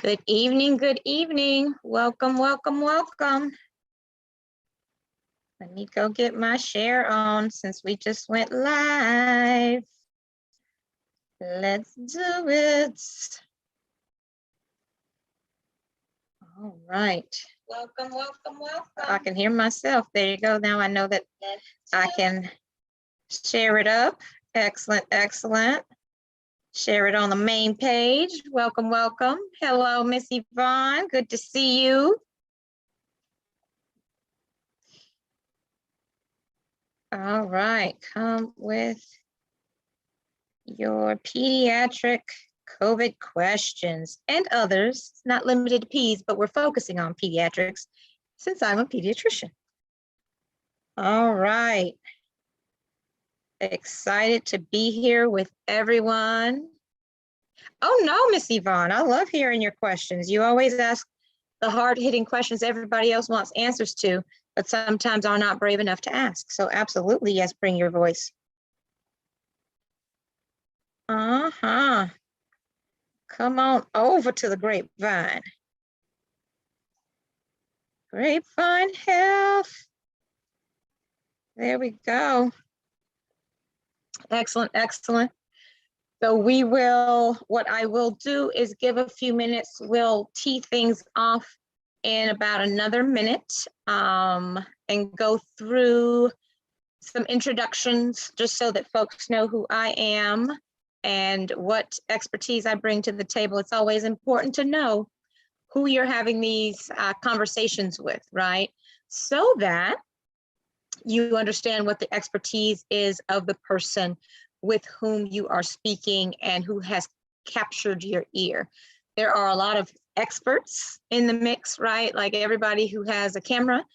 Good evening, good evening. Welcome, welcome, welcome. Let me go get my share on since we just went live. Let's do it. All right. Welcome, welcome, welcome. I can hear myself. There you go. Now I know that I can share it up. Excellent, excellent. Share it on the main page. Welcome, welcome. Hello, Miss Yvonne. Good to see you. All right, come with your pediatric COVID questions and others. It's not limited to peds, but we're focusing on pediatrics since I'm a pediatrician. All right. Excited to be here with everyone. Oh no, Miss Yvonne, I love hearing your questions. You always ask the hard-hitting questions everybody else wants answers to, but sometimes are not brave enough to ask. So absolutely, yes, bring your voice. Come on over to the grapevine. Grapevine Health. There we go. Excellent, excellent. So what I will do is give a few minutes. We'll tee things off in about another minute and go through some introductions just so that folks know who I am and what expertise I bring to the table. It's always important to know who you're having these conversations with, right? So that you understand what the expertise is of the person with whom you are speaking and who has captured your ear. There are a lot of experts in the mix, right? Like everybody who has a camera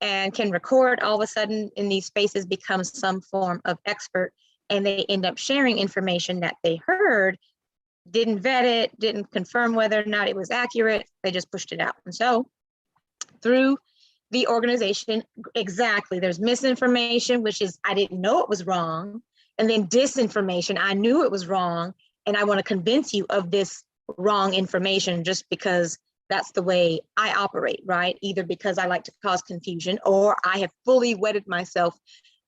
and can record all of a sudden in these spaces becomes some form of expert, and they end up sharing information that they heard, didn't vet it, didn't confirm whether or not it was accurate, they just pushed it out. And so through the organization, exactly, there's misinformation, which is I didn't know it was wrong, and then disinformation, I knew it was wrong, and I want to convince you of this wrong information just because that's the way I operate, right? Either because I like to cause confusion or I have fully wedded myself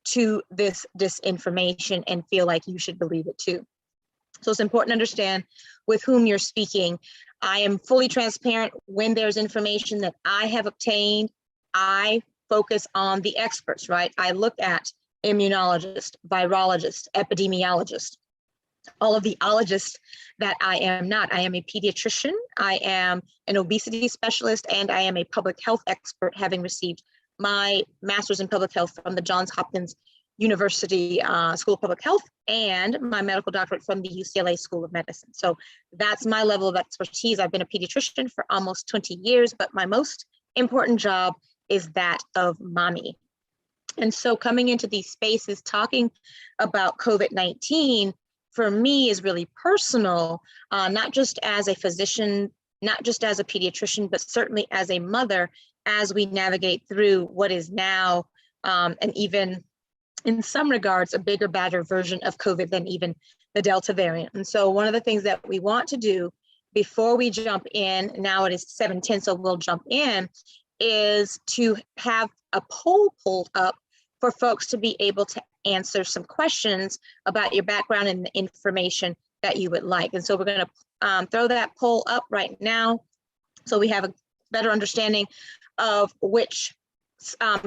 to this disinformation and feel like you should believe it too. So it's important to understand with whom you're speaking. I am fully transparent when there's information that I have obtained. I focus on the experts, right? I look at immunologist, virologist, epidemiologist, all of the ologists that I am not. I am a pediatrician, I am an obesity specialist, and I am a public health expert, having received my master's in public health from the Johns Hopkins University School of Public Health and my medical doctorate from the UCLA School of Medicine. So that's my level of expertise. I've been a pediatrician for almost 20 years, but my most important job is that of mommy. And so coming into these spaces, talking about COVID-19, for me is really personal, not just as a physician, not just as a pediatrician, but certainly as a mother, as we navigate through what is now, and even in some regards, a bigger, badder version of COVID than even the Delta variant. And so one of the things that we want to do before we jump in, now it is 7:10, so we'll jump in, is to have a poll pulled up for folks to be able to answer some questions about your background and the information that you would like. And so we're going to throw that poll up right now so we have a better understanding of which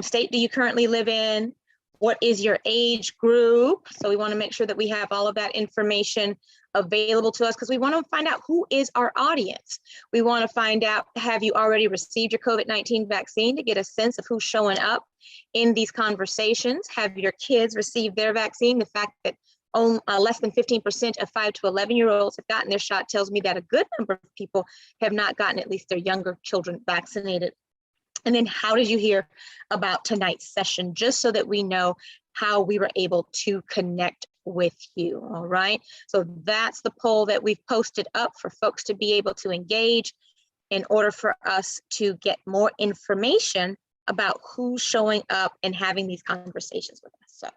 state do you currently live in, what is your age group. So we want to make sure that we have all of that information available to us because we want to find out who is our audience. We want to find out, have you already received your COVID-19 vaccine, to get a sense of who's showing up in these conversations. Have your kids received their vaccine? The fact that less than 15% of 5 to 11-year-olds have gotten their shot tells me that a good number of people have not gotten at least their younger children vaccinated. And then how did you hear about tonight's session, just so that we know how we were able to connect with you, all right? So that's the poll that we've posted up for folks to be able to engage in order for us to get more information about who's showing up and having these conversations with us. So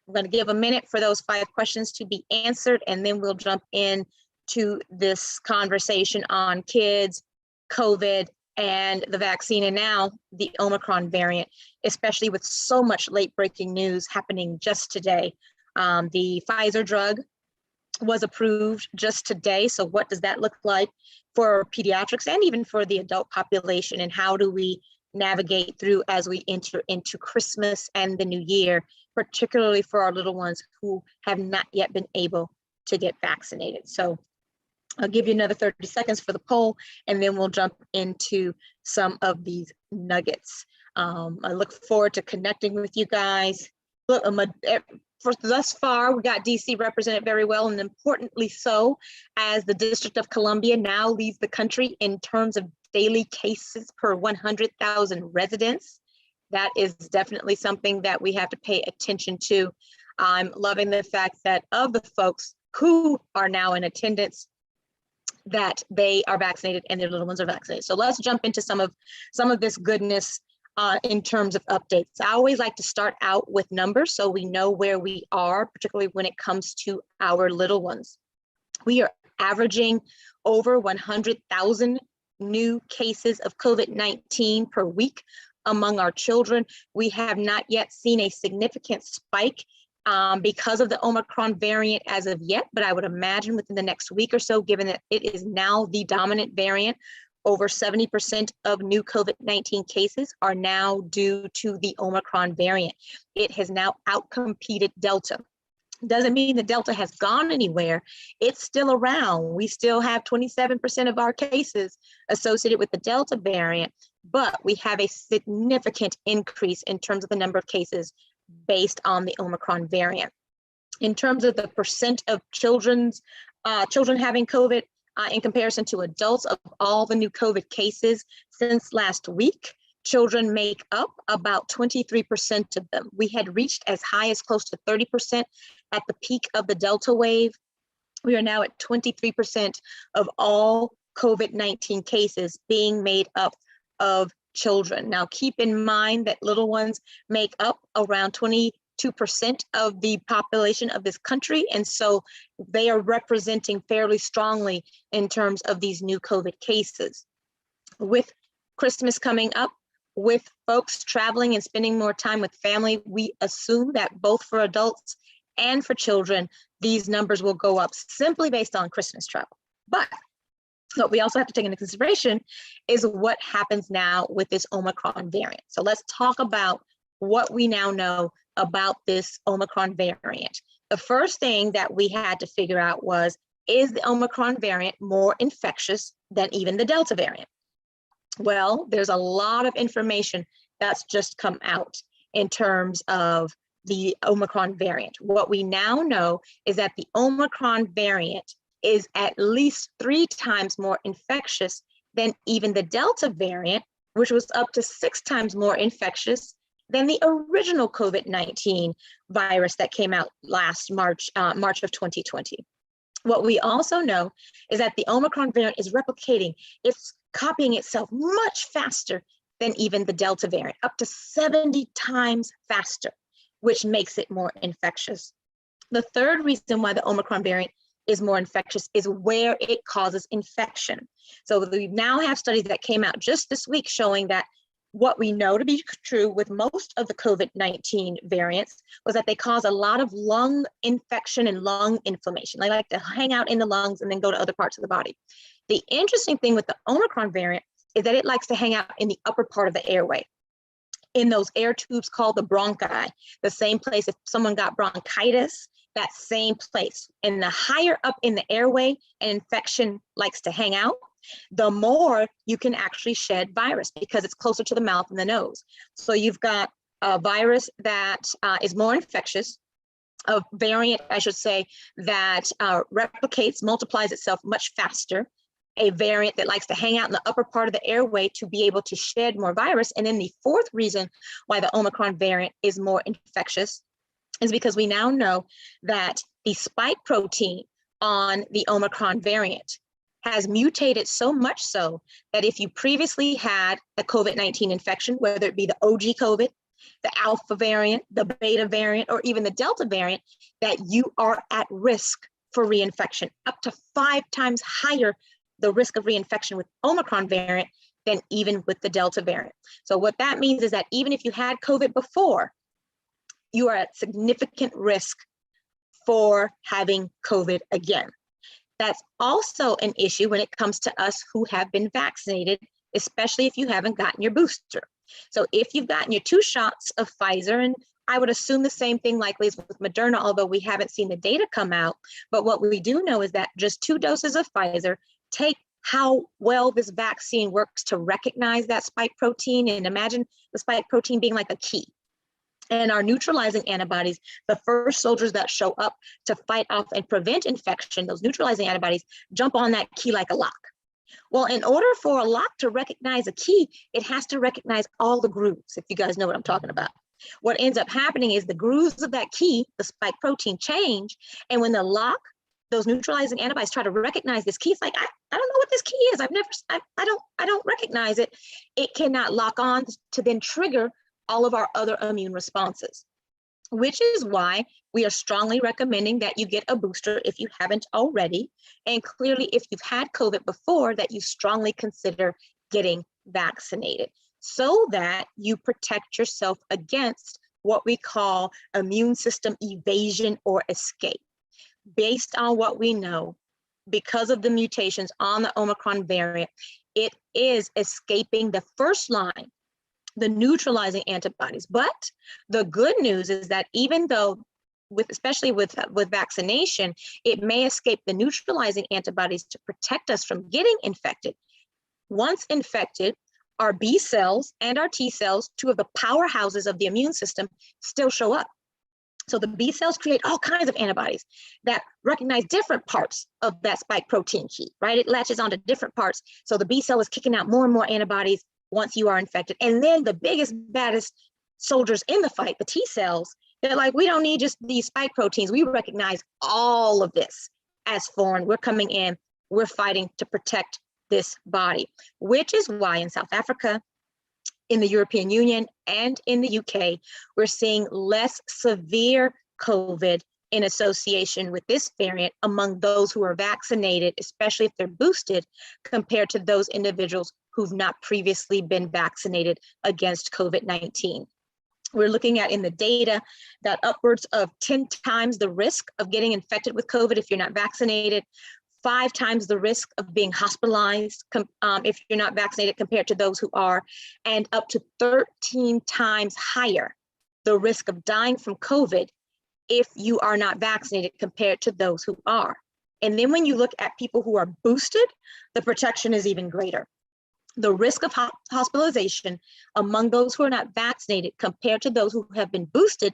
I'm going to give a minute for those 5 questions to be answered, and then we'll jump in to this conversation on kids COVID and the vaccine, and now the Omicron variant, especially with so much late breaking news happening just today. The Pfizer drug was approved just today. So what does that look like for pediatrics and even for the adult population? And how do we navigate through as we enter into Christmas and the new year, particularly for our little ones who have not yet been able to get vaccinated? So I'll give you another 30 seconds for the poll, and then we'll jump into some of these nuggets. I look forward to connecting with you guys. Look, for thus far, we got DC represented very well, and importantly so, as the District of Columbia now leads the country in terms of daily cases per 100,000 residents. That is definitely something that we have to pay attention to. I'm loving the fact that of the folks who are now in attendance, that they are vaccinated and their little ones are vaccinated. So let's jump into some of this goodness in terms of updates. I always like to start out with numbers so we know where we are, particularly when it comes to our little ones. We are averaging over 100,000 new cases of COVID-19 per week among our children. We have not yet seen a significant spike because of the Omicron variant as of yet, but I would imagine within the next week or so, given that it is now the dominant variant, over 70% of new COVID-19 cases are now due to the Omicron variant. It has now outcompeted Delta. Doesn't mean that Delta has gone anywhere. It's still around. We still have 27% of our cases associated with the Delta variant, but we have a significant increase in terms of the number of cases based on the Omicron variant. In terms of the percent of children having COVID in comparison to adults, of all the new COVID cases since last week, children make up about 23% of them. We had reached as high as close to 30% at the peak of the Delta wave. We are now at 23% of all COVID-19 cases being made up of children. Now, keep in mind that little ones make up around 22% of the population of this country. And so they are representing fairly strongly in terms of these new COVID cases. With Christmas coming up, with folks traveling and spending more time with family, we assume that both for adults and for children, these numbers will go up simply based on Christmas travel. But what we also have to take into consideration is what happens now with this Omicron variant. So let's talk about what we now know about this Omicron variant. The first thing that we had to figure out was, is the Omicron variant more infectious than even the Delta variant? Well, there's a lot of information that's just come out in terms of the Omicron variant. What we now know is that the Omicron variant is at least 3 times more infectious than even the Delta variant, which was up to 6 times more infectious than the original COVID-19 virus that came out last March of 2020. What we also know is that the Omicron variant is replicating. It's copying itself much faster than even the Delta variant, up to 70 times faster, which makes it more infectious. The third reason why the Omicron variant is more infectious is where it causes infection. So we now have studies that came out just this week showing that what we know to be true with most of the COVID-19 variants was that they cause a lot of lung infection and lung inflammation. They like to hang out in the lungs and then go to other parts of the body. The interesting thing with the Omicron variant is that it likes to hang out in the upper part of the airway, in those air tubes called the bronchi, the same place if someone got bronchitis, that same place. And the higher up in the airway an infection likes to hang out, the more you can actually shed virus because it's closer to the mouth and the nose. So you've got a virus that is more infectious, a variant, I should say, that replicates, multiplies itself much faster, a variant that likes to hang out in the upper part of the airway to be able to shed more virus. And then the fourth reason why the Omicron variant is more infectious is because we now know that the spike protein on the Omicron variant has mutated so much so that if you previously had a COVID-19 infection, whether it be the OG COVID, the Alpha variant, the Beta variant, or even the Delta variant, that you are at risk for reinfection, up to 5 times higher the risk of reinfection with Omicron variant than even with the Delta variant. So what that means is that even if you had COVID before, you are at significant risk for having COVID again. That's also an issue when it comes to us who have been vaccinated, especially if you haven't gotten your booster. So if you've gotten your 2 shots of Pfizer, and I would assume the same thing likely is with Moderna, although we haven't seen the data come out. But what we do know is that just 2 doses of Pfizer take how well this vaccine works to recognize that spike protein. And imagine the spike protein being like a key. And our neutralizing antibodies, the first soldiers that show up to fight off and prevent infection, those neutralizing antibodies jump on that key like a lock. Well, in order for a lock to recognize a key, it has to recognize all the grooves, if you guys know what I'm talking about. What ends up happening is the grooves of that key, the spike protein, change. And when the lock, those neutralizing antibodies try to recognize this key, it's like, I don't know what this key is. I don't recognize it. It cannot lock on to then trigger all of our other immune responses, which is why we are strongly recommending that you get a booster if you haven't already. And clearly, if you've had COVID before, that you strongly consider getting vaccinated so that you protect yourself against what we call immune system evasion or escape. Based on what we know, because of the mutations on the Omicron variant, it is escaping the first line, the neutralizing antibodies. But the good news is that even though, especially with vaccination, it may escape the neutralizing antibodies to protect us from getting infected. Once infected, our B cells and our T cells, 2 of the powerhouses of the immune system, still show up. So the B cells create all kinds of antibodies that recognize different parts of that spike protein key, right? It latches onto different parts. So the B cell is kicking out more and more antibodies once you are infected. And then the biggest, baddest soldiers in the fight, the T cells, they're like, we don't need just these spike proteins. We recognize all of this as foreign. We're coming in, we're fighting to protect this body, which is why in South Africa, in the European Union, and in the UK, we're seeing less severe COVID in association with this variant among those who are vaccinated, especially if they're boosted, compared to those individuals who've not previously been vaccinated against COVID-19. We're looking at in the data that upwards of 10 times the risk of getting infected with COVID if you're not vaccinated, 5 times the risk of being hospitalized if you're not vaccinated compared to those who are, and up to 13 times higher the risk of dying from COVID if you are not vaccinated compared to those who are. And then when you look at people who are boosted, the protection is even greater. The risk of hospitalization among those who are not vaccinated compared to those who have been boosted,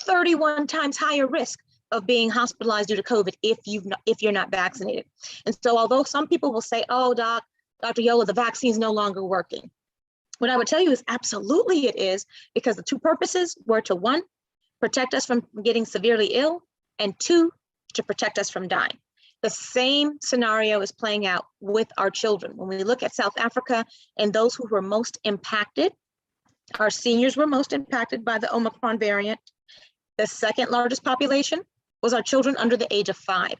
31 times higher risk of being hospitalized due to COVID if you're not vaccinated. And so although some people will say, oh, Dr. Yola, the vaccine's no longer working. What I would tell you is absolutely it is, because the 2 purposes were to 1, protect us from getting severely ill, and 2, to protect us from dying. The same scenario is playing out with our children. When we look at South Africa and those who were most impacted, our seniors were most impacted by the Omicron variant. The second largest population was our children under the age of 5.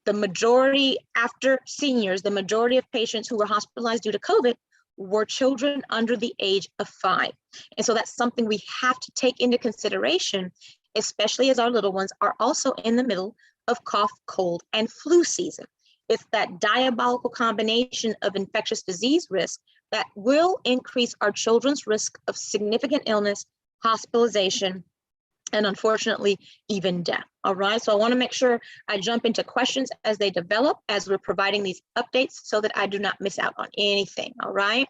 The majority after seniors, the majority of patients who were hospitalized due to COVID were children under the age of 5. And so that's something we have to take into consideration, especially as our little ones are also in the middle of cough, cold, and flu season. It's that diabolical combination of infectious disease risk that will increase our children's risk of significant illness, hospitalization, and unfortunately, even death. All right, so I want to make sure I jump into questions as they develop, as we're providing these updates so that I do not miss out on anything. All right,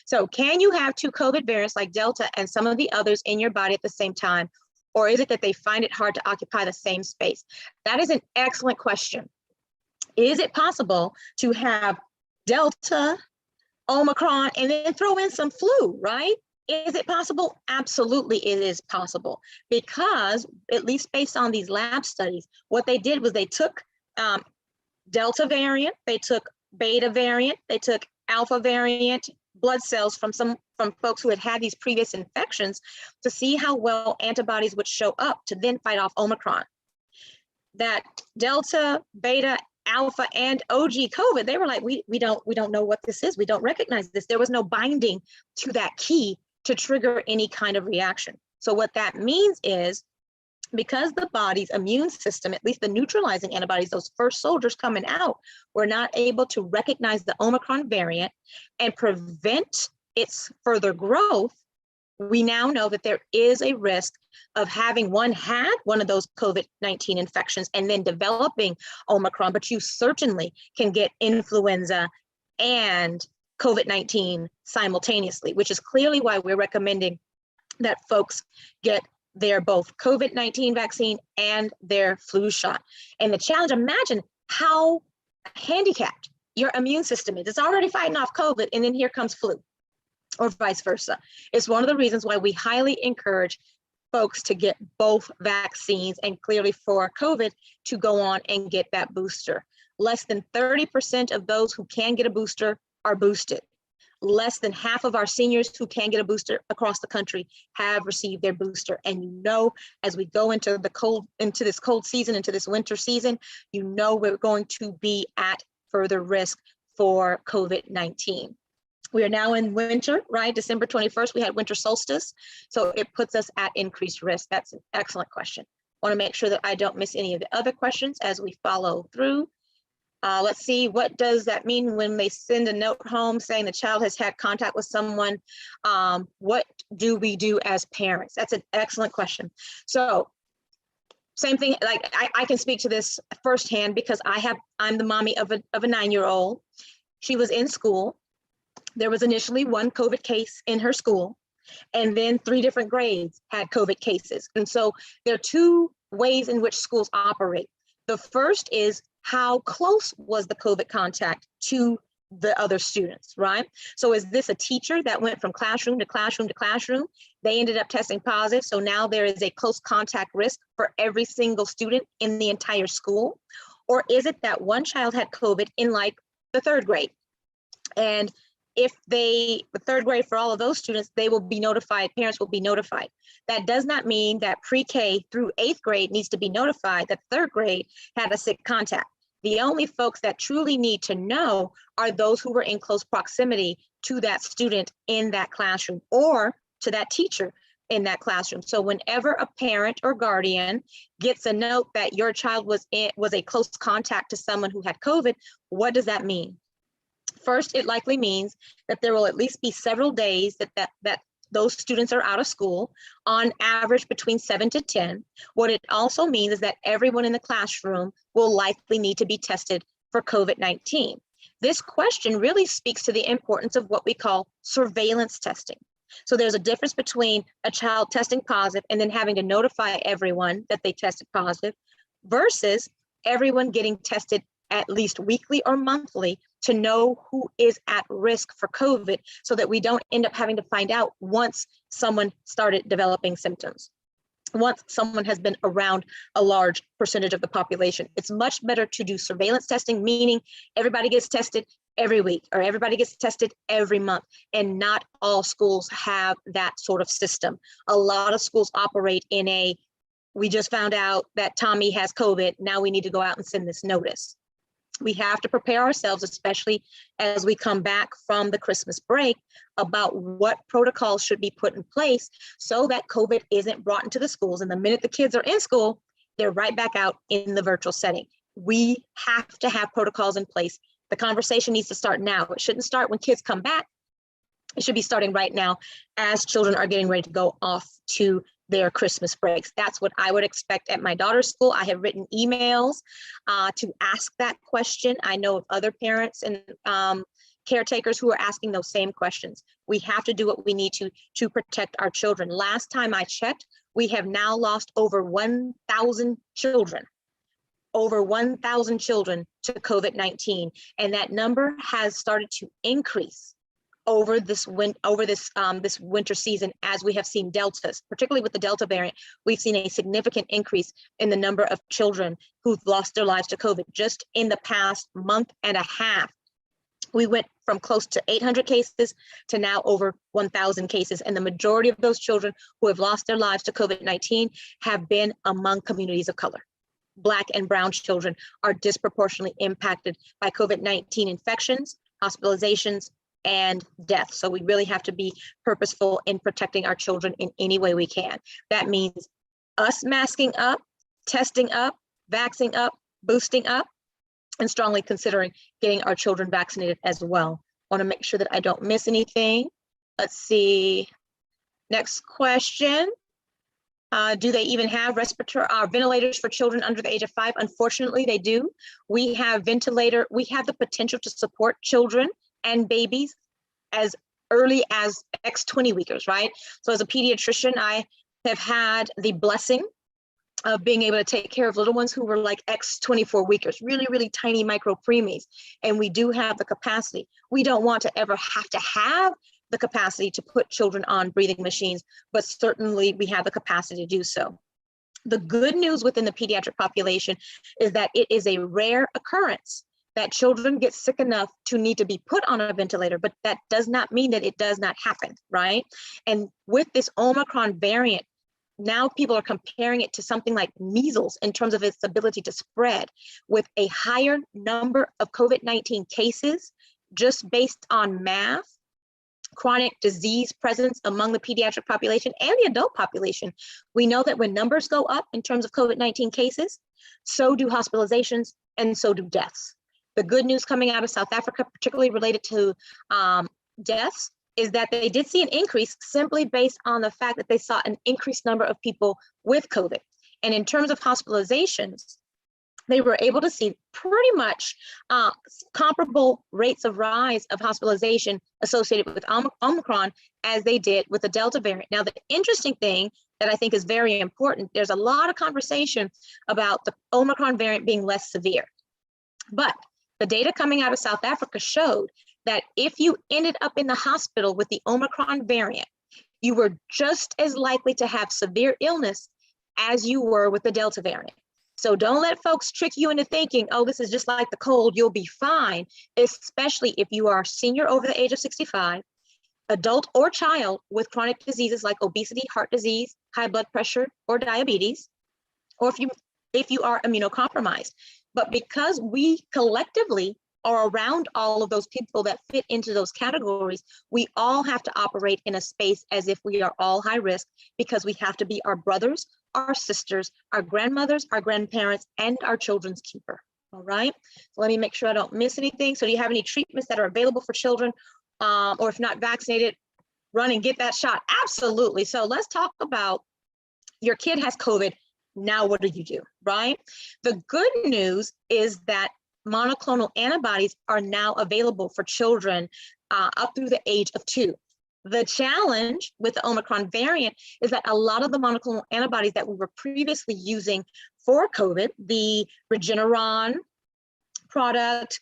so can you have 2 COVID variants like Delta and some of the others in your body at the same time? Or is it that they find it hard to occupy the same space? That is an excellent question. Is it possible to have Delta, Omicron, and then throw in some flu, right? Is it possible? Absolutely, it is possible, because at least based on these lab studies, what they did was they took Delta variant, they took Beta variant, they took Alpha variant blood cells from folks who had had these previous infections to see how well antibodies would show up to then fight off Omicron. That Delta, Beta, Alpha and OG COVID, they were like, we don't know what this is. We don't recognize this. There was no binding to that key to trigger any kind of reaction. So what that means is, because the body's immune system, at least the neutralizing antibodies, those first soldiers coming out, were not able to recognize the Omicron variant and prevent its further growth, we now know that there is a risk of having had one of those COVID-19 infections and then developing Omicron, but you certainly can get influenza and COVID-19 simultaneously, which is clearly why we're recommending that folks get their both COVID-19 vaccine and their flu shot. And the challenge, imagine how handicapped your immune system is. It's already fighting off COVID, and then here comes flu, or vice versa. It's one of the reasons why we highly encourage folks to get both vaccines, and clearly for COVID to go on and get that booster. Less than 30% of those who can get a booster are boosted. Less than half of our seniors who can get a booster across the country have received their booster. And you know, as we go into this cold season, into this winter season, you know we're going to be at further risk for COVID-19. We are now in winter, right? December 21st, we had winter solstice. So it puts us at increased risk. That's an excellent question. I want to make sure that I don't miss any of the other questions as we follow through. Let's see, what does that mean when they send a note home saying the child has had contact with someone? What do we do as parents? That's an excellent question. So same thing, like I can speak to this firsthand because I'm the mommy of a 9-year-old. She was in school. There was initially one COVID case in her school, and then 3 different grades had COVID cases. And so there are 2 ways in which schools operate. The first is, how close was the COVID contact to the other students, right? So is this a teacher that went from classroom to classroom to classroom? They ended up testing positive. So now there is a close contact risk for every single student in the entire school. Or is it that one child had COVID in like the 3rd grade? And if the 3rd grade for all of those students, they will be notified, parents will be notified. That does not mean that pre-K through 8th grade needs to be notified that 3rd grade had a sick contact. The only folks that truly need to know are those who were in close proximity to that student in that classroom or to that teacher in that classroom. So whenever a parent or guardian gets a note that your child was a close contact to someone who had COVID, what does that mean? First, it likely means that there will at least be several days that those students are out of school, on average between 7 to 10. What it also means is that everyone in the classroom will likely need to be tested for COVID-19. This question really speaks to the importance of what we call surveillance testing. So there's a difference between a child testing positive and then having to notify everyone that they tested positive versus everyone getting tested at least weekly or monthly to know who is at risk for COVID, so that we don't end up having to find out once someone started developing symptoms, once someone has been around a large percentage of the population. It's much better to do surveillance testing, meaning everybody gets tested every week or everybody gets tested every month, and not all schools have that sort of system. A lot of schools operate in we just found out that Tommy has COVID, now we need to go out and send this notice. We have to prepare ourselves, especially as we come back from the Christmas break, about what protocols should be put in place so that COVID isn't brought into the schools. And the minute the kids are in school, they're right back out in the virtual setting. We have to have protocols in place. The conversation needs to start now. It shouldn't start when kids come back. It should be starting right now as children are getting ready to go off to their Christmas breaks. That's what I would expect at my daughter's school. I have written emails to ask that question. I know of other parents and caretakers who are asking those same questions. We have to do what we need to protect our children. Last time I checked, we have now lost over 1,000 children. Over 1,000 children to COVID-19, and that number has started to increase over this winter season as we have seen deltas, particularly with the Delta variant. We've seen a significant increase in the number of children who've lost their lives to COVID just in the past month and a half. We went from close to 800 cases to now over 1,000 cases, and the majority of those children who have lost their lives to COVID-19 have been among communities of color. Black and brown children are disproportionately impacted by COVID-19 infections, hospitalizations, and death. So we really have to be purposeful in protecting our children in any way we can. That means us masking up, testing up, vaxxing up, boosting up, and strongly considering getting our children vaccinated as well. I want to make sure that I don't miss anything. Let's see. Next question. Do they even have ventilators for children under the age of 5? Unfortunately, they do. We have the potential to support children and babies as early as X20 weekers, right? So as a pediatrician, I have had the blessing of being able to take care of little ones who were like X24 weekers, really, really tiny micro preemies. And we do have the capacity. We don't want to ever have the capacity to put children on breathing machines, but certainly we have the capacity to do so. The good news within the pediatric population is that it is a rare occurrence that children get sick enough to need to be put on a ventilator, but that does not mean that it does not happen, right? And with this Omicron variant, now people are comparing it to something like measles in terms of its ability to spread, with a higher number of COVID-19 cases just based on math, chronic disease presence among the pediatric population and the adult population. We know that when numbers go up in terms of COVID-19 cases, so do hospitalizations and so do deaths. The good news coming out of South Africa, particularly related to deaths, is that they did see an increase simply based on the fact that they saw an increased number of people with COVID. And in terms of hospitalizations, they were able to see pretty much comparable rates of rise of hospitalization associated with Omicron as they did with the Delta variant. Now, the interesting thing that I think is very important, there's a lot of conversation about the Omicron variant being less severe. But the data coming out of South Africa showed that if you ended up in the hospital with the Omicron variant, you were just as likely to have severe illness as you were with the Delta variant. So don't let folks trick you into thinking, oh, this is just like the cold, you'll be fine, especially if you are a senior over the age of 65, adult or child with chronic diseases like obesity, heart disease, high blood pressure, or diabetes, or if you are immunocompromised. But because we collectively are around all of those people that fit into those categories, we all have to operate in a space as if we are all high risk, because we have to be our brothers, our sisters, our grandmothers, our grandparents, and our children's keeper. All right. So let me make sure I don't miss anything. So do you have any treatments that are available for children, or if not vaccinated, run and get that shot? Absolutely. So let's talk about your kid has COVID. Now what do you do, right? The good news is that monoclonal antibodies are now available for children up through the age of 2. The challenge with the Omicron variant is that a lot of the monoclonal antibodies that we were previously using for COVID, the Regeneron product,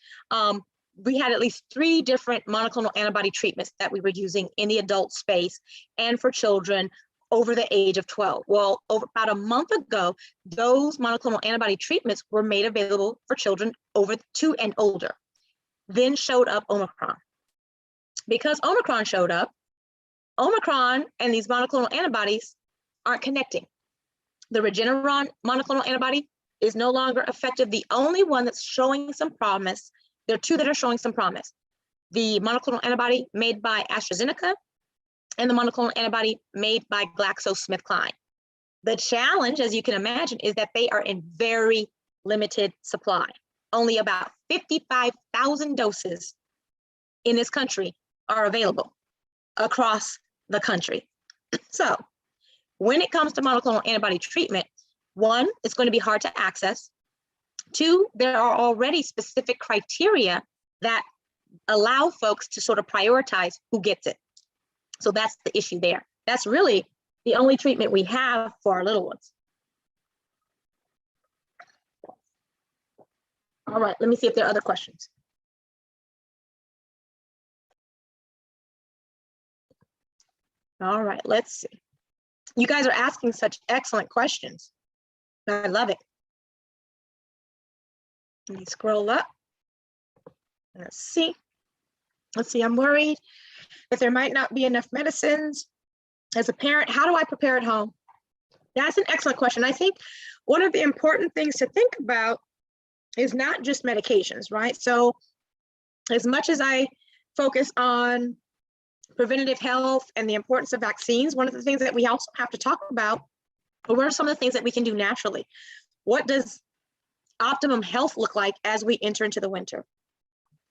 we had at least 3 different monoclonal antibody treatments that we were using in the adult space and for children over the age of 12. Well, about a month ago, those monoclonal antibody treatments were made available for children over 2 and older. Then showed up Omicron. Because Omicron showed up, Omicron and these monoclonal antibodies aren't connecting. The Regeneron monoclonal antibody is no longer effective. The only one that's showing some promise, there are 2 that are showing some promise. The monoclonal antibody made by AstraZeneca and the monoclonal antibody made by GlaxoSmithKline. The challenge, as you can imagine, is that they are in very limited supply. Only about 55,000 doses in this country are available across the country. So when it comes to monoclonal antibody treatment, 1, it's going to be hard to access. 2, there are already specific criteria that allow folks to sort of prioritize who gets it. So that's the issue there. That's really the only treatment we have for our little ones. All right, let me see if there are other questions. All right, let's see. You guys are asking such excellent questions. I love it. Let me scroll up. Let's see. I'm worried that there might not be enough medicines. As a parent, how do I prepare at home? That's an excellent question. I think one of the important things to think about is not just medications, right? So as much as I focus on preventative health and the importance of vaccines, one of the things that we also have to talk about are what are some of the things that we can do naturally? What does optimum health look like as we enter into the winter?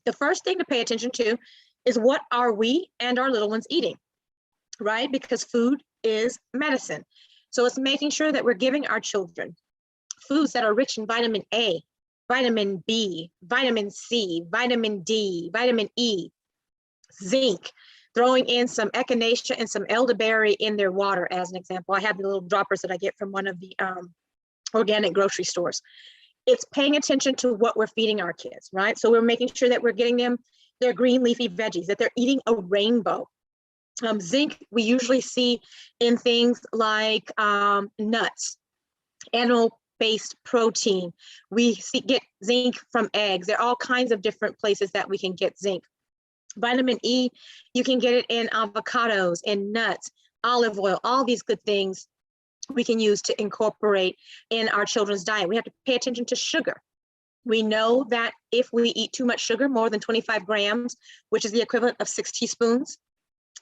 The first thing to pay attention to is what are we and our little ones eating, right? Because food is medicine. So it's making sure that we're giving our children foods that are rich in vitamin A, vitamin B, vitamin C, vitamin D, vitamin E, zinc, throwing in some echinacea and some elderberry in their water as an example. I have the little droppers that I get from one of the organic grocery stores. It's paying attention to what we're feeding our kids, right? So we're making sure that we're getting them their green leafy veggies, that they're eating a rainbow. Zinc, we usually see in things like nuts, animal-based protein. We get zinc from eggs. There are all kinds of different places that we can get zinc. Vitamin E, you can get it in avocados, in nuts, olive oil, all these good things we can use to incorporate in our children's diet. We have to pay attention to sugar. We know that if we eat too much sugar, more than 25 grams, which is the equivalent of 6 teaspoons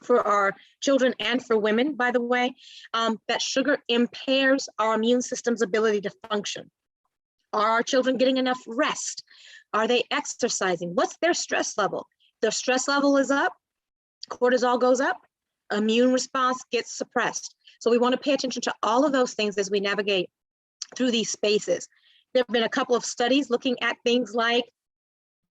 for our children and for women, by the way, that sugar impairs our immune system's ability to function. Are our children getting enough rest? Are they exercising? What's their stress level? Their stress level is up, cortisol goes up, immune response gets suppressed. So we want to pay attention to all of those things as we navigate through these spaces. There have been a couple of studies looking at things like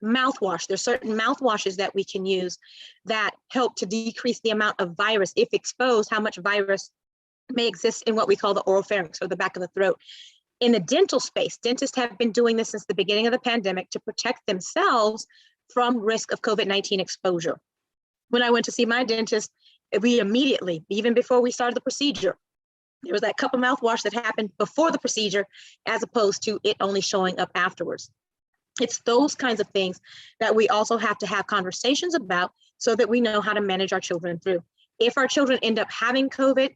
mouthwash. There's certain mouthwashes that we can use that help to decrease the amount of virus, if exposed, how much virus may exist in what we call the oropharynx, or the back of the throat. In the dental space, dentists have been doing this since the beginning of the pandemic to protect themselves from risk of COVID-19 exposure. When I went to see my dentist, we immediately, even before we started the procedure, there was that cup of mouthwash that happened before the procedure, as opposed to it only showing up afterwards. It's those kinds of things that we also have to have conversations about so that we know how to manage our children through. If our children end up having COVID,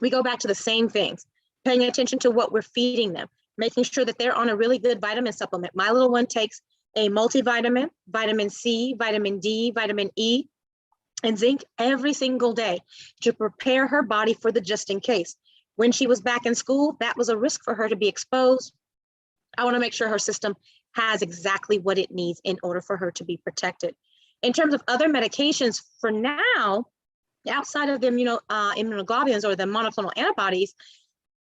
we go back to the same things, paying attention to what we're feeding them, making sure that they're on a really good vitamin supplement. My little one takes a multivitamin, vitamin C, vitamin D, vitamin E, and zinc every single day to prepare her body for the just in case. When she was back in school, that was a risk for her to be exposed. I want to make sure her system has exactly what it needs in order for her to be protected. In terms of other medications, for now, outside of the immunoglobulins or the monoclonal antibodies,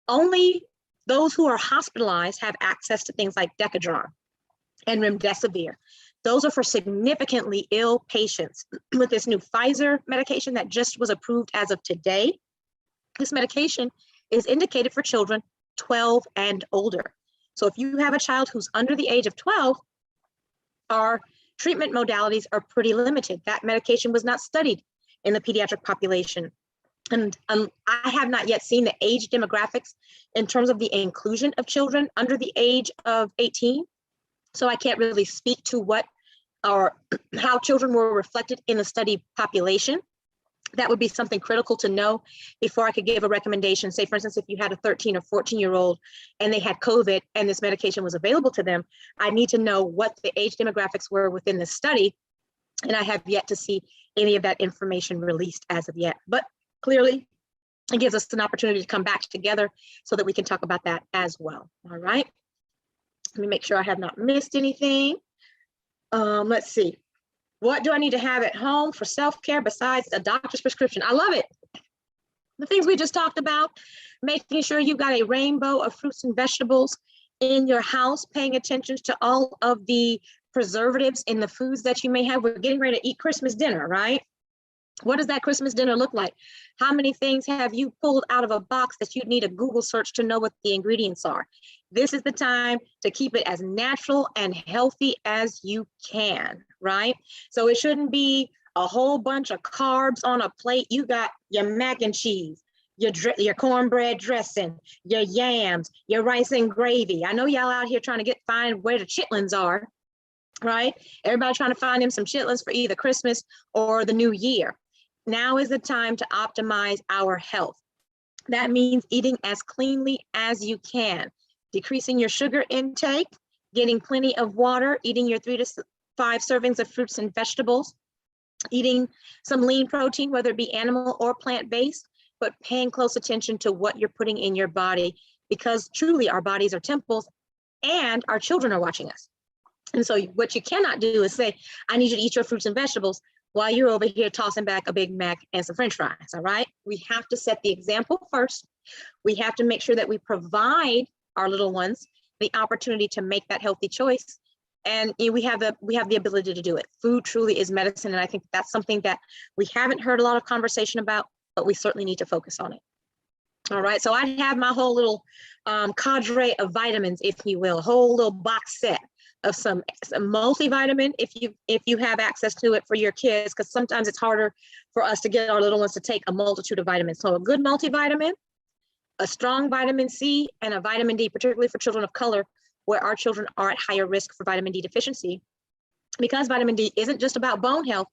only those who are hospitalized have access to things like Decadron and remdesivir. Those are for significantly ill patients. With this new Pfizer medication that just was approved as of today, this medication is indicated for children 12 and older. So if you have a child who's under the age of 12, our treatment modalities are pretty limited. That medication was not studied in the pediatric population. And I have not yet seen the age demographics in terms of the inclusion of children under the age of 18. So I can't really speak to what or how children were reflected in the study population. That would be something critical to know before I could give a recommendation. Say, for instance, if you had a 13 or 14-year-old and they had COVID and this medication was available to them, I need to know what the age demographics were within the study. And I have yet to see any of that information released as of yet. But clearly, it gives us an opportunity to come back together so that we can talk about that as well. All right. Let me make sure I have not missed anything. Let's see. What do I need to have at home for self-care besides a doctor's prescription? I love it. The things we just talked about, making sure you've got a rainbow of fruits and vegetables in your house, paying attention to all of the preservatives in the foods that you may have. We're getting ready to eat Christmas dinner, right? What does that Christmas dinner look like? How many things have you pulled out of a box that you'd need a Google search to know what the ingredients are? This is the time to keep it as natural and healthy as you can, right? So it shouldn't be a whole bunch of carbs on a plate. You got your mac and cheese, your cornbread dressing, your yams, your rice and gravy. I know y'all out here trying to find where the chitlins are, right? Everybody trying to find them some chitlins for either Christmas or the new year. Now is the time to optimize our health. That means eating as cleanly as you can, decreasing your sugar intake, getting plenty of water, eating your 3 to 5 servings of fruits and vegetables, eating some lean protein, whether it be animal or plant-based, but paying close attention to what you're putting in your body, because truly our bodies are temples and our children are watching us. And so what you cannot do is say, I need you to eat your fruits and vegetables while you're over here tossing back a Big Mac and some French fries, all right? We have to set the example first. We have to make sure that we provide our little ones the opportunity to make that healthy choice. And we have the ability to do it. Food truly is medicine. And I think that's something that we haven't heard a lot of conversation about, but we certainly need to focus on it. All right, so I have my whole little cadre of vitamins, if you will, a whole little box set of some multivitamin if you have access to it for your kids, because sometimes it's harder for us to get our little ones to take a multitude of vitamins. So a good multivitamin, a strong vitamin C, and a vitamin D, particularly for children of color, where our children are at higher risk for vitamin D deficiency. Because vitamin D isn't just about bone health,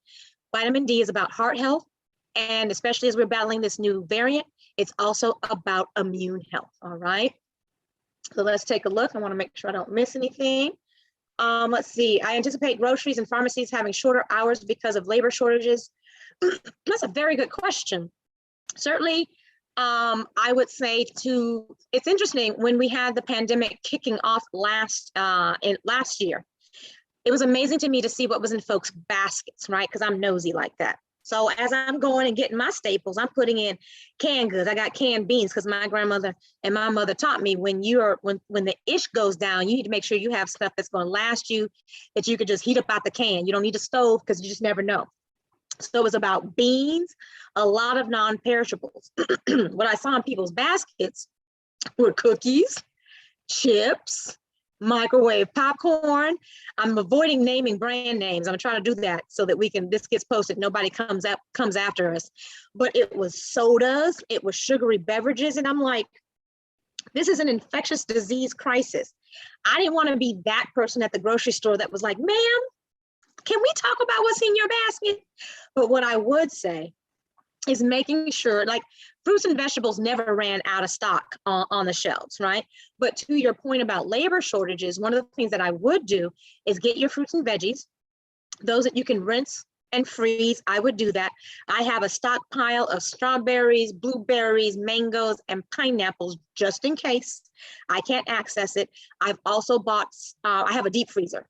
vitamin D is about heart health, and especially as we're battling this new variant, it's also about immune health, all right? So let's take a look. I wanna make sure I don't miss anything. Let's see, I anticipate groceries and pharmacies having shorter hours because of labor shortages. That's a very good question. Certainly, I would say it's interesting, when we had the pandemic kicking off last year, it was amazing to me to see what was in folks' baskets, right? Because I'm nosy like that. So as I'm going and getting my staples, I'm putting in canned goods. I got canned beans because my grandmother and my mother taught me when the ish goes down, you need to make sure you have stuff that's going to last you, that you could just heat up out the can. You don't need a stove because you just never know. So it was about beans, a lot of non-perishables. What I saw in people's baskets were cookies, chips, microwave popcorn. I'm avoiding naming brand names. I'm trying to do that so that this gets posted, nobody comes after us. But it was sodas, it was sugary beverages, and I'm like, this is an infectious disease crisis. I didn't want to be that person at the grocery store that was like, ma'am, can we talk about what's in your basket? But what I would say is making sure, like, fruits and vegetables never ran out of stock on the shelves, right? But to your point about labor shortages, one of the things that I would do is get your fruits and veggies, those that you can rinse and freeze. I would do that. I have a stockpile of strawberries, blueberries, mangoes, and pineapples just in case I can't access it. I've also bought, I have a deep freezer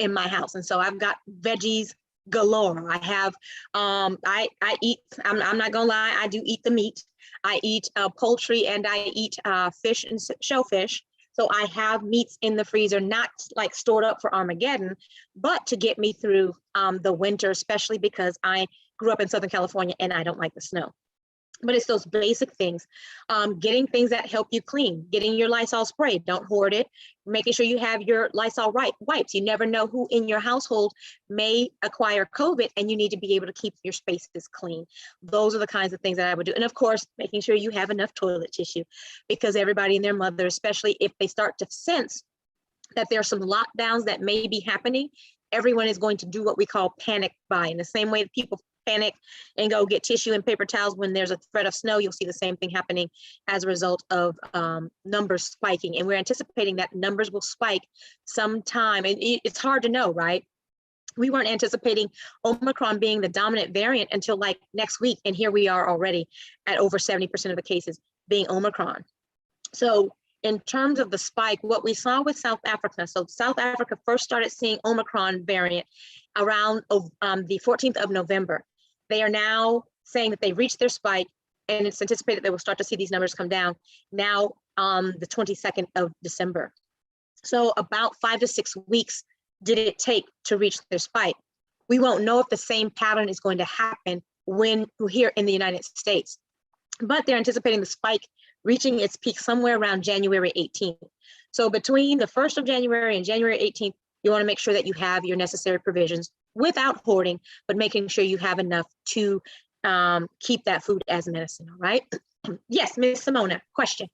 in my house. And so I've got veggies galore. I have, I eat, I'm not gonna lie, I do eat the meat. I eat poultry, and I eat fish and shellfish. So I have meats in the freezer, not like stored up for Armageddon, but to get me through the winter, especially because I grew up in Southern California and I don't like the snow. But it's those basic things, getting things that help you clean, getting your Lysol spray, don't hoard it, making sure you have your Lysol wipes. You never know who in your household may acquire COVID, and you need to be able to keep your spaces clean. Those are the kinds of things that I would do. And of course, making sure you have enough toilet tissue, because everybody and their mother, especially if they start to sense that there's some lockdowns that may be happening, everyone is going to do what we call panic buying. The same way that people panic and go get tissue and paper towels when there's a threat of snow, you'll see the same thing happening as a result of numbers spiking. And we're anticipating that numbers will spike sometime. And it's hard to know, right? We weren't anticipating Omicron being the dominant variant until like next week. And here we are already at over 70% of the cases being Omicron. So in terms of the spike, what we saw with South Africa, so South Africa first started seeing Omicron variant around the 14th of November. They are now saying that they've reached their spike, and it's anticipated they will start to see these numbers come down now on the 22nd of December. So about 5 to 6 weeks did it take to reach their spike. We won't know if the same pattern is going to happen when we're here in the United States, but they're anticipating the spike reaching its peak somewhere around January 18th. So between the 1st of January and January 18th, you want to make sure that you have your necessary provisions without hoarding, but making sure you have enough to keep that food as medicine, all right? Yes, Ms. Simona, question.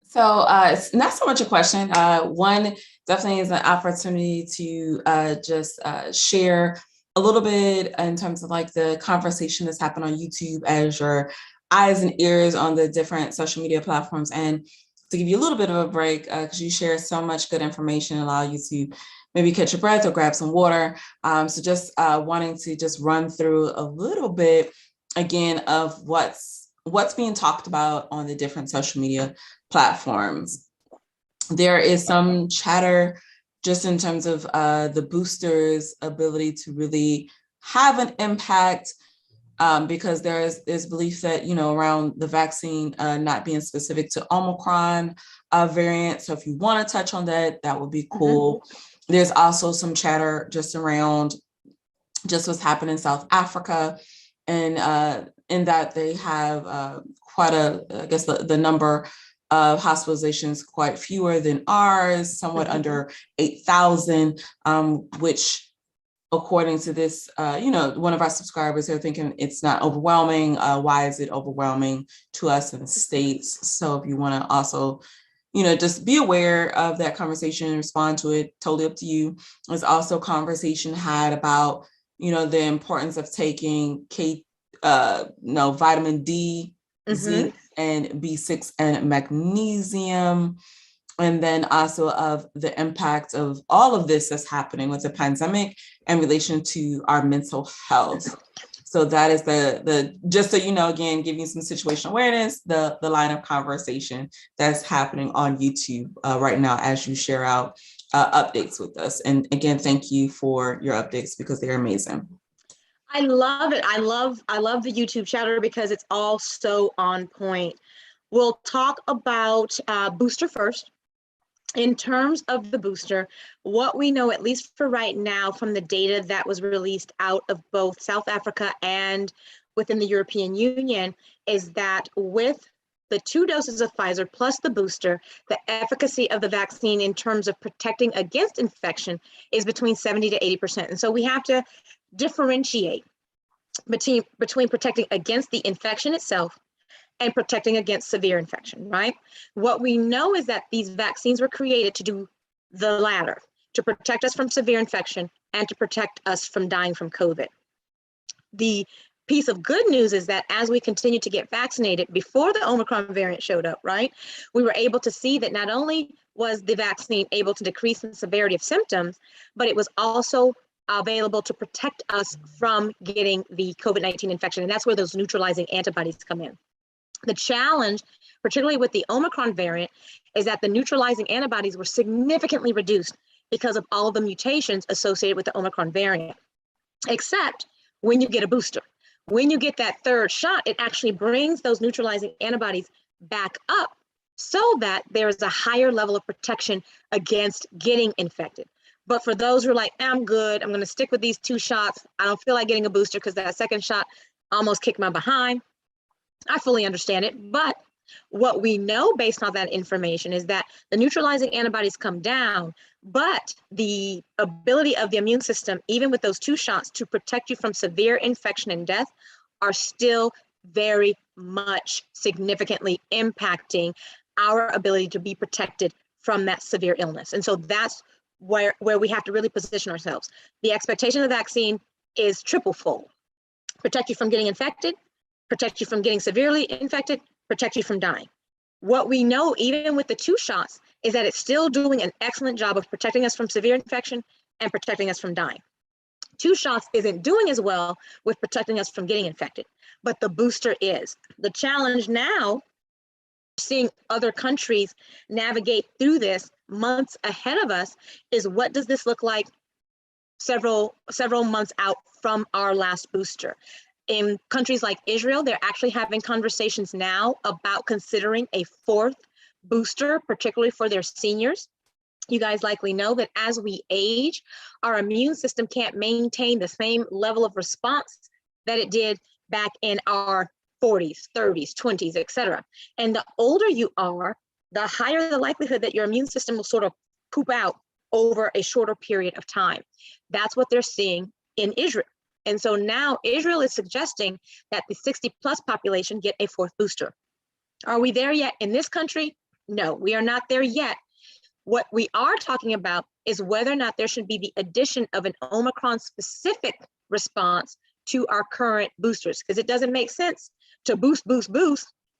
So it's not so much a question. One definitely is an opportunity to just share a little bit in terms of like the conversation that's happened on YouTube as you're eyes and ears on the different social media platforms, and to give you a little bit of a break, because you share so much good information, allow you to maybe catch your breath or grab some water. So just wanting to just run through a little bit again of what's being talked about on the different social media platforms. There is some chatter just in terms of the boosters' ability to really have an impact, because there's belief that, around the vaccine not being specific to Omicron variant. So if you want to touch on that, that would be cool. Mm-hmm. There's also some chatter just around just what's happening in South Africa, and in that they have quite I guess the number of hospitalizations quite fewer than ours, somewhat under 8,000, which, according to this, one of our subscribers, they're thinking it's not overwhelming. Why is it overwhelming to us in the States? So if you want to also, just be aware of that conversation and respond to it, totally up to you. There's also conversation had about, the importance of taking vitamin D, zinc, and B6 and magnesium. And then also of the impact of all of this that's happening with the pandemic in relation to our mental health. So that is the just so you know, again, giving you some situational awareness, the line of conversation that's happening on YouTube right now as you share out updates with us. And again, thank you for your updates because they're amazing. I love it. I love the YouTube chatter because it's all so on point. We'll talk about booster first. In terms of the booster, what we know, at least for right now, from the data that was released out of both South Africa and within the European Union, is that with the 2 doses of Pfizer plus the booster, the efficacy of the vaccine in terms of protecting against infection is between 70 to 80%. And so we have to differentiate between protecting against the infection itself and protecting against severe infection, right? What we know is that these vaccines were created to do the latter, to protect us from severe infection and to protect us from dying from COVID. The piece of good news is that as we continue to get vaccinated, before the Omicron variant showed up, right, we were able to see that not only was the vaccine able to decrease the severity of symptoms, but it was also available to protect us from getting the COVID-19 infection. And that's where those neutralizing antibodies come in. The challenge, particularly with the Omicron variant, is that the neutralizing antibodies were significantly reduced because of all of the mutations associated with the Omicron variant, except when you get a booster. When you get that third shot, it actually brings those neutralizing antibodies back up so that there is a higher level of protection against getting infected. But for those who are like, I'm good, I'm going to stick with these 2 shots. I don't feel like getting a booster because that second shot almost kicked my behind. I fully understand it, but what we know based on that information is that the neutralizing antibodies come down, but the ability of the immune system, even with those 2 shots, to protect you from severe infection and death are still very much significantly impacting our ability to be protected from that severe illness. And so that's where we have to really position ourselves. The expectation of the vaccine is triple-fold. Protect you from getting infected, protect you from getting severely infected, protect you from dying. What we know, even with the 2 shots, is that it's still doing an excellent job of protecting us from severe infection and protecting us from dying. 2 shots isn't doing as well with protecting us from getting infected, but the booster is. The challenge now, seeing other countries navigate through this months ahead of us, is what does this look like several months out from our last booster? In countries like Israel, they're actually having conversations now about considering a 4th booster, particularly for their seniors. You guys likely know that as we age, our immune system can't maintain the same level of response that it did back in our 40s, 30s, 20s, etc. And the older you are, the higher the likelihood that your immune system will sort of poop out over a shorter period of time. That's what they're seeing in Israel. And so now Israel is suggesting that the 60+ population get a 4th booster. Are we there yet in this country? No, we are not there yet. What we are talking about is whether or not there should be the addition of an Omicron specific response to our current boosters, because it doesn't make sense to boost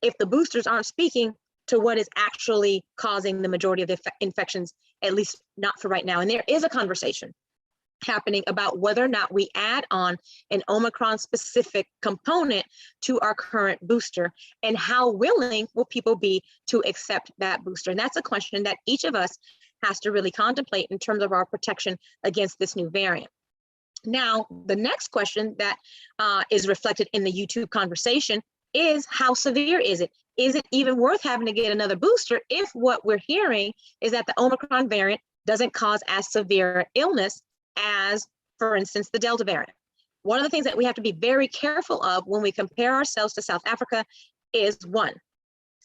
if the boosters aren't speaking to what is actually causing the majority of the infections, at least not for right now. And there is a conversation happening about whether or not we add on an Omicron specific component to our current booster, and how willing will people be to accept that booster. And that's a question that each of us has to really contemplate in terms of our protection against this new variant. Now, the next question that is reflected in the YouTube conversation is, how severe is it? Is it even worth having to get another booster if what we're hearing is that the Omicron variant doesn't cause as severe illness as, for instance, the Delta variant? One of the things that we have to be very careful of when we compare ourselves to South Africa is, one,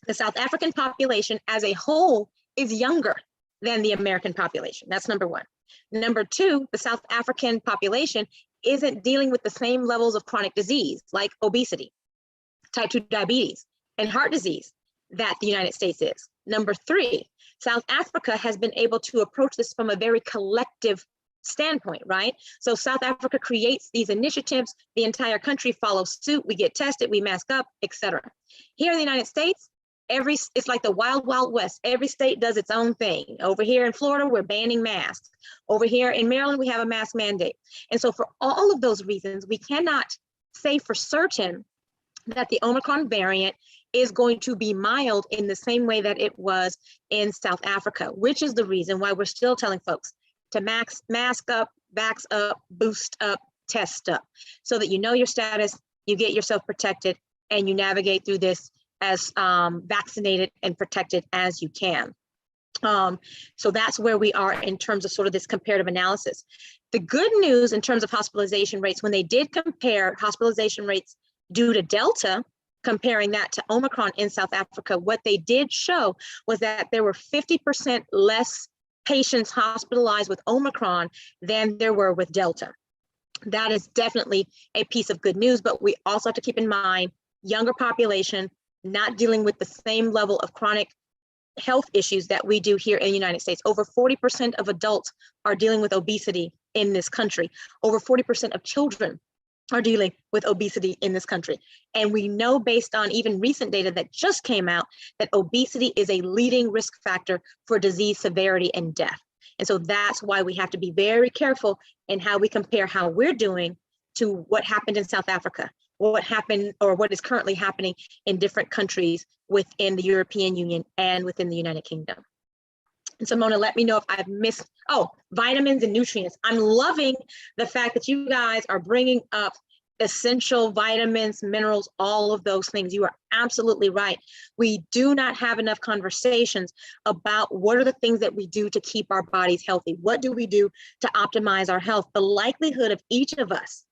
the South African population as a whole is younger than the American population. That's number one. Number two, the South African population isn't dealing with the same levels of chronic disease like obesity, type 2 diabetes, and heart disease that the United States is. Number three, South Africa has been able to approach this from a very collective standpoint, right? So South Africa creates these initiatives, the entire country follows suit, we get tested, we mask up, etc. Here in the United States, it's like the wild, wild west. Every state does its own thing. Over here in Florida, we're banning masks. Over here in Maryland, we have a mask mandate. And so for all of those reasons, we cannot say for certain that the Omicron variant is going to be mild in the same way that it was in South Africa, which is the reason why we're still telling folks to mask up, vax up, boost up, test up, so that you know your status, you get yourself protected, and you navigate through this as vaccinated and protected as you can. So that's where we are in terms of sort of this comparative analysis. The good news in terms of hospitalization rates, when they did compare hospitalization rates due to Delta, comparing that to Omicron in South Africa, what they did show was that there were 50% less patients hospitalized with Omicron than there were with Delta. That is definitely a piece of good news, but we also have to keep in mind younger population, not dealing with the same level of chronic health issues that we do here in the United States. Over 40% of adults are dealing with obesity in this country. Over 40% of children are dealing with obesity in this country. And we know, based on even recent data that just came out, that obesity is a leading risk factor for disease severity and death. And so that's why we have to be very careful in how we compare how we're doing to what happened in South Africa, what happened or what is currently happening in different countries within the European Union and within the United Kingdom. And Simona, let me know if I've missed, vitamins and nutrients. I'm loving the fact that you guys are bringing up essential vitamins, minerals, all of those things. You are absolutely right. We do not have enough conversations about what are the things that we do to keep our bodies healthy. What do we do to optimize our health? The likelihood of each of us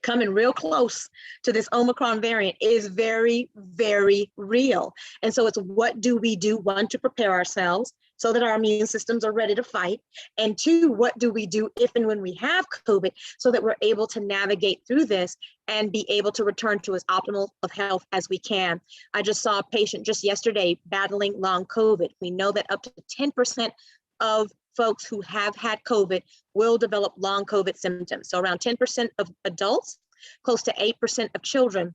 coming real close to this Omicron variant is very, very real. And so it's, what do we do? One, to prepare ourselves so that our immune systems are ready to fight. And two, what do we do if and when we have COVID so that we're able to navigate through this and be able to return to as optimal of health as we can. I just saw a patient just yesterday battling long COVID. We know that up to 10% of folks who have had COVID will develop long COVID symptoms. So around 10% of adults, close to 8% of children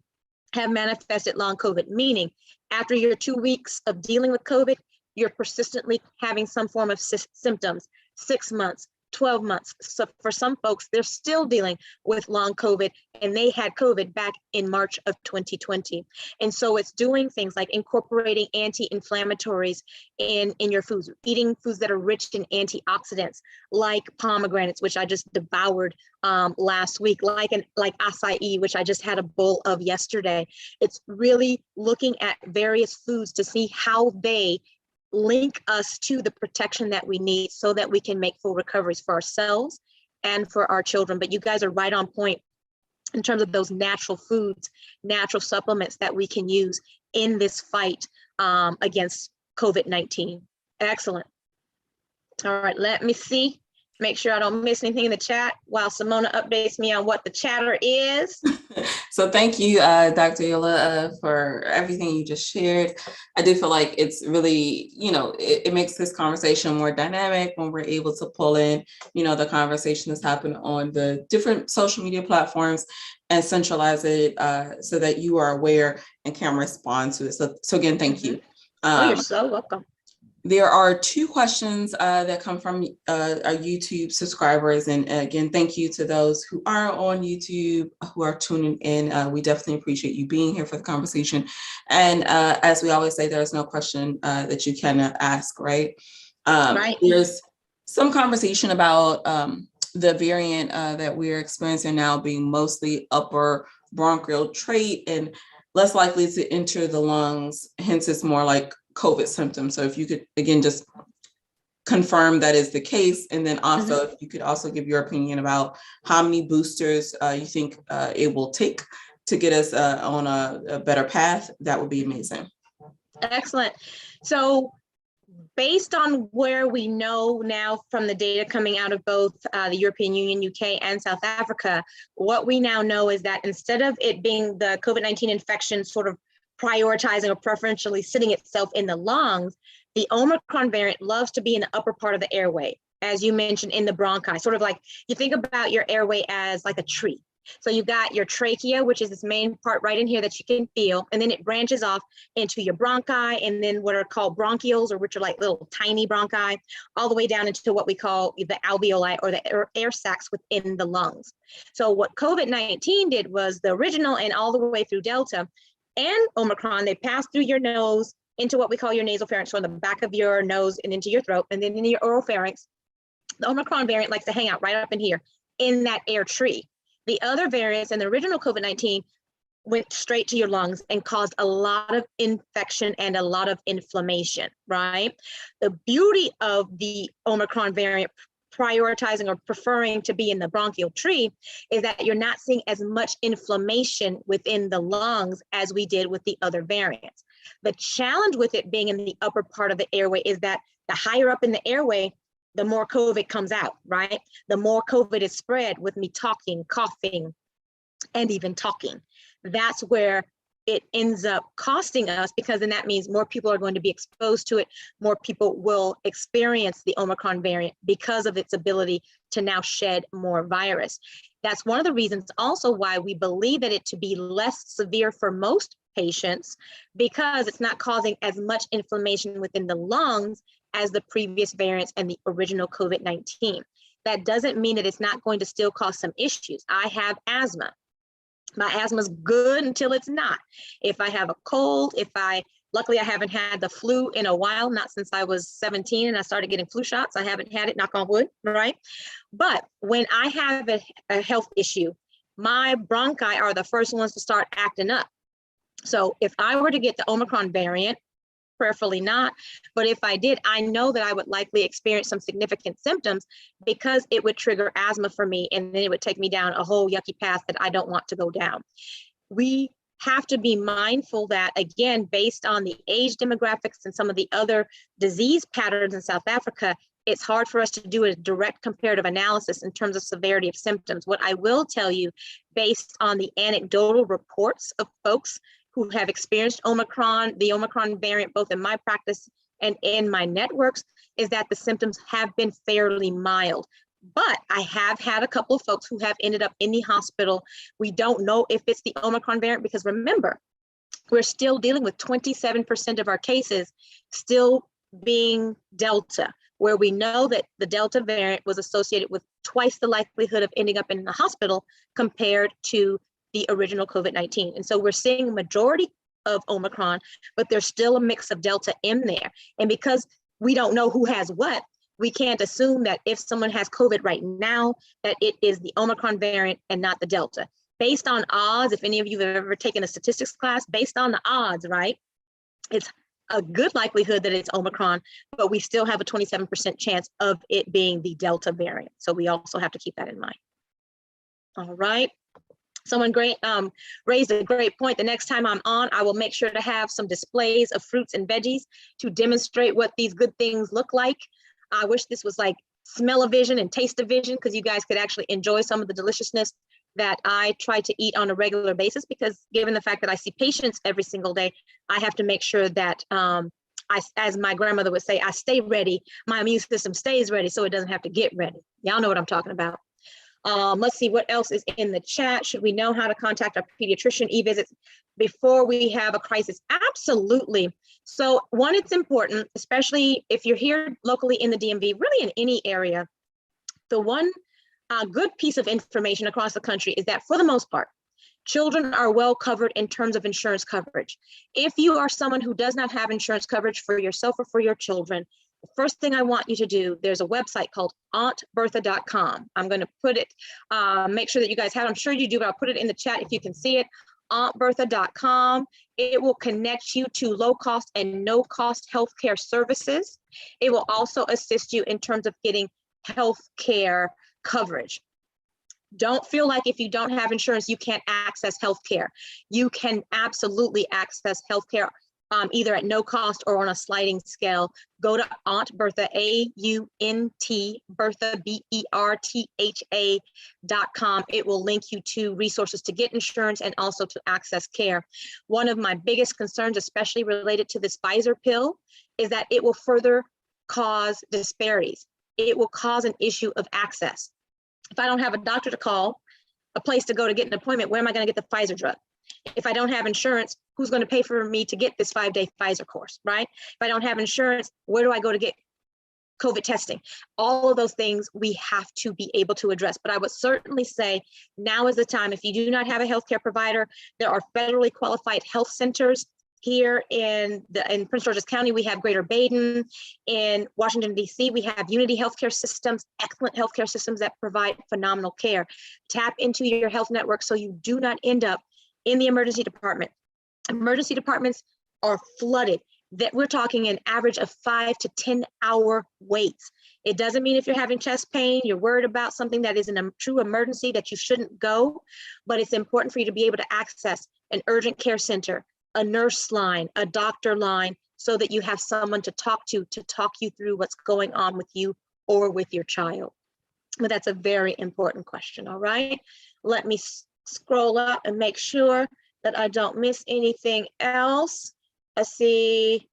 have manifested long COVID, meaning after your 2 weeks of dealing with COVID, you're persistently having some form of symptoms, 6 months, 12 months. So for some folks, they're still dealing with long COVID, and they had COVID back in March of 2020. And so it's doing things like incorporating anti-inflammatories in your foods, eating foods that are rich in antioxidants, like pomegranates, which I just devoured last week, like acai, which I just had a bowl of yesterday. It's really looking at various foods to see how they link us to the protection that we need so that we can make full recoveries for ourselves and for our children. But you guys are right on point in terms of those natural foods, natural supplements that we can use in this fight against COVID-19. Excellent. All right, let me see. Make sure I don't miss anything in the chat while Simona updates me on what the chatter is. So thank you, Dr. Yola, for everything you just shared. I do feel like it's really, it makes this conversation more dynamic when we're able to pull in, the conversation that's happened on the different social media platforms and centralize it so that you are aware and can respond to it. So again, thank you. Oh, you're so welcome. There are 2 questions that come from our YouTube subscribers. And again, thank you to those who are on YouTube, who are tuning in. We definitely appreciate you being here for the conversation. And as we always say, there's no question that you cannot ask, right? Right. There's some conversation about the variant that we're experiencing now being mostly upper bronchial trait and less likely to enter the lungs. Hence, it's more like COVID symptoms. So if you could, again, just confirm that is the case. And then also, if you could also give your opinion about how many boosters you think it will take to get us on a better path, that would be amazing. Excellent. So based on where we know now from the data coming out of both the European Union, UK, and South Africa, what we now know is that instead of it being the COVID-19 infection sort of prioritizing or preferentially sitting itself in the lungs, the Omicron variant loves to be in the upper part of the airway, as you mentioned, in the bronchi, sort of like you think about your airway as like a tree. So you got your trachea, which is this main part right in here that you can feel, and then it branches off into your bronchi, and then what are called bronchioles, or which are like little tiny bronchi, all the way down into what we call the alveoli, or the air sacs within the lungs. So what COVID-19 did was the original and all the way through Delta and Omicron, they passed through your nose into what we call your nasopharynx, so in the back of your nose and into your throat, and then into your oropharynx. The Omicron variant likes to hang out right up in here in that air tree. The other variants and the original COVID-19 went straight to your lungs and caused a lot of infection and a lot of inflammation, right? The beauty of the Omicron variant prioritizing or preferring to be in the bronchial tree is that you're not seeing as much inflammation within the lungs as we did with the other variants. The challenge with it being in the upper part of the airway is that the higher up in the airway, the more COVID comes out, right? The more COVID is spread with me talking, coughing, and even talking. That's where it ends up costing us, because then that means more people are going to be exposed to it. More people will experience the Omicron variant because of its ability to now shed more virus. That's one of the reasons also why we believe that it to be less severe for most patients, because it's not causing as much inflammation within the lungs as the previous variants and the original COVID-19. That doesn't mean that it's not going to still cause some issues. I have asthma. My asthma is good until it's not. If I have a cold, luckily I haven't had the flu in a while, not since I was 17 and I started getting flu shots. I haven't had it, knock on wood, right? But when I have a health issue, my bronchi are the first ones to start acting up. So if I were to get the Omicron variant, prayerfully not, but if I did, I know that I would likely experience some significant symptoms because it would trigger asthma for me, and then it would take me down a whole yucky path that I don't want to go down. We have to be mindful that, again, based on the age demographics and some of the other disease patterns in South Africa, it's hard for us to do a direct comparative analysis in terms of severity of symptoms. What I will tell you, based on the anecdotal reports of folks who have experienced Omicron, the Omicron variant, both in my practice and in my networks, is that the symptoms have been fairly mild. But I have had a couple of folks who have ended up in the hospital. We don't know if it's the Omicron variant, because remember, we're still dealing with 27% of our cases still being Delta, where we know that the Delta variant was associated with twice the likelihood of ending up in the hospital compared to the original COVID-19. And so we're seeing a majority of Omicron, but there's still a mix of Delta in there. And because we don't know who has what, we can't assume that if someone has COVID right now, that it is the Omicron variant and not the Delta. Based on odds, if any of you have ever taken a statistics class, based on the odds, right, it's a good likelihood that it's Omicron, but we still have a 27% chance of it being the Delta variant. So we also have to keep that in mind. All right. Someone raised a great point. The next time I'm on, I will make sure to have some displays of fruits and veggies to demonstrate what these good things look like. I wish this was like smell-o-vision and taste-o-vision, because you guys could actually enjoy some of the deliciousness that I try to eat on a regular basis, because given the fact that I see patients every single day, I have to make sure that as my grandmother would say, I stay ready. My immune system stays ready so it doesn't have to get ready. Y'all know what I'm talking about. Let's see what else is in the chat. Should we know how to contact our pediatrician e-visits before we have a crisis? Absolutely. So one, it's important, especially if you're here locally in the DMV, really in any area. The one good piece of information across the country is that for the most part, children are well covered in terms of insurance coverage. If you are someone who does not have insurance coverage for yourself or for your children, the first thing I want you to do, there's a website called auntbertha.com. I'm going to put it, make sure that you guys have it. I'm sure you do, but I'll put it in the chat if you can see it. auntbertha.com. It will connect you to low cost and no cost healthcare services. It will also assist you in terms of getting healthcare coverage. Don't feel like if you don't have insurance, you can't access healthcare. You can absolutely access healthcare either at no cost or on a sliding scale. Go to Aunt Bertha, A-U-N-T, Bertha, B-E-R-T-H-A.com. It will link you to resources to get insurance and also to access care. One of my biggest concerns, especially related to this Pfizer pill, is that it will further cause disparities. It will cause an issue of access. If I don't have a doctor to call, a place to go to get an appointment, where am I going to get the Pfizer drug? If I don't have insurance, who's going to pay for me to get this 5-day Pfizer course, right? If I don't have insurance, where do I go to get COVID testing? All of those things we have to be able to address. But I would certainly say now is the time. If you do not have a healthcare provider, there are federally qualified health centers. Here in Prince George's County, we have Greater Baden. In Washington, D.C., we have Unity Healthcare Systems, excellent healthcare systems that provide phenomenal care. Tap into your health network so you do not end up in the emergency department. Emergency departments are flooded. That we're talking an average of 5 to 10 hour waits. It doesn't mean if you're having chest pain, you're worried about something that is a true emergency that you shouldn't go, but it's important for you to be able to access an urgent care center, a nurse line, a doctor line, so that you have someone to talk you through what's going on with you or with your child. But that's a very important question, all right? Let me scroll up and make sure that I don't miss anything else. Let's see.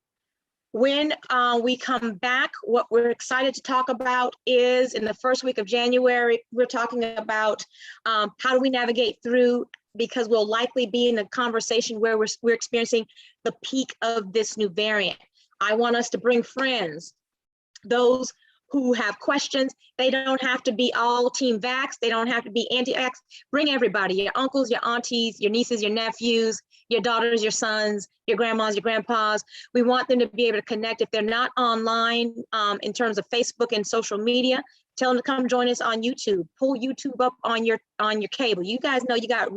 When we come back, what we're excited to talk about is in the first week of January, we're talking about how do we navigate through, because we'll likely be in a conversation where we're experiencing the peak of this new variant. I want us to bring friends, those who have questions. They don't have to be all team vax. They don't have to be anti-vax. Bring everybody, your uncles, your aunties, your nieces, your nephews, your daughters, your sons, your grandmas, your grandpas. We want them to be able to connect. If they're not online in terms of Facebook and social media, tell them to come join us on YouTube. Pull YouTube up on your cable. You guys know you got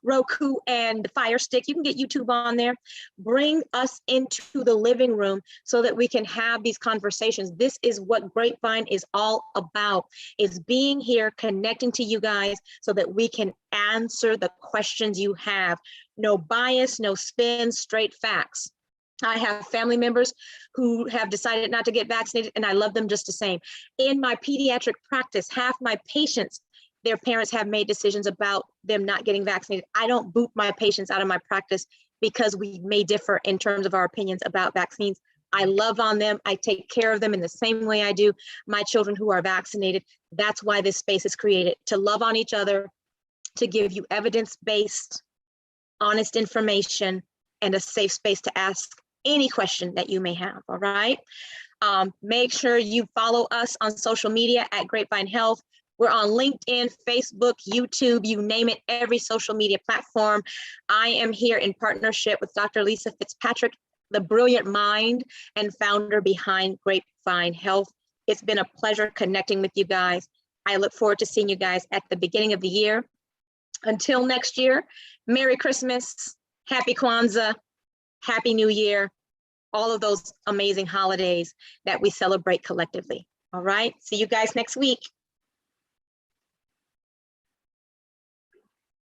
Roku and the Fire Stick. You can get YouTube on there. Bring us into the living room so that we can have these conversations. This is what Grapevine is all about, is being here, connecting to you guys so that we can answer the questions you have. No bias, no spin, straight facts. I have family members who have decided not to get vaccinated, and I love them just the same. In my pediatric practice, half my patients, their parents have made decisions about them not getting vaccinated. I don't boot my patients out of my practice because we may differ in terms of our opinions about vaccines. I love on them. I take care of them in the same way I do my children who are vaccinated. That's why this space is created, to love on each other, to give you evidence-based, honest information, and a safe space to ask any question that you may have, all right? Make sure you follow us on social media at Grapevine Health. We're on LinkedIn, Facebook, YouTube, you name it, every social media platform. I am here in partnership with Dr. Lisa Fitzpatrick, the brilliant mind and founder behind Grapevine Health. It's been a pleasure connecting with you guys. I look forward to seeing you guys at the beginning of the year. Until next year, Merry Christmas, Happy Kwanzaa, Happy New Year, all of those amazing holidays that we celebrate collectively. All right, see you guys next week.